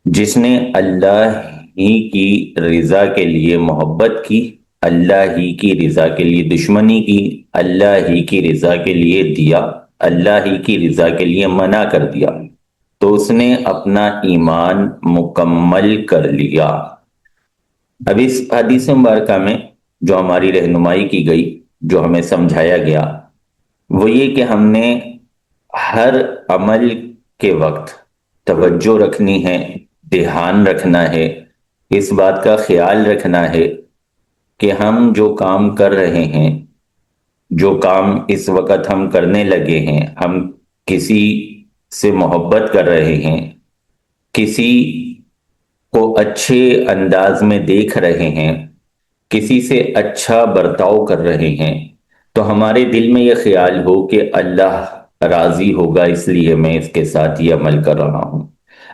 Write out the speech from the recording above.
जिसने अल्लाह ही की रिजा के लिए मोहब्बत की, अल्लाह ही की रिजा के लिए दुश्मनी की, अल्लाह ही की रिजा के लिए दिया, अल्लाह ही की रिजा के लिए मना कर दिया, तो उसने अपना ईमान मुकम्मल कर लिया। अब इस हदीस मुबारक में जो हमारी रहनुमाई की गई, जो हमें समझाया गया, वो ये कि हमने हर अमल के वक्त तवज्जो रखनी है, ध्यान रखना है, इस बात का ख्याल रखना है कि हम जो काम कर रहे हैं, जो काम इस वक्त हम करने लगे हैं, हम किसी से मोहब्बत कर रहे हैं, किसी को अच्छे अंदाज में देख रहे हैं, किसी से अच्छा बर्ताव कर रहे हैं, तो हमारे दिल में यह ख्याल हो कि अल्लाह राजी होगा, इसलिए मैं इसके साथ ये अमल कर रहा हूं।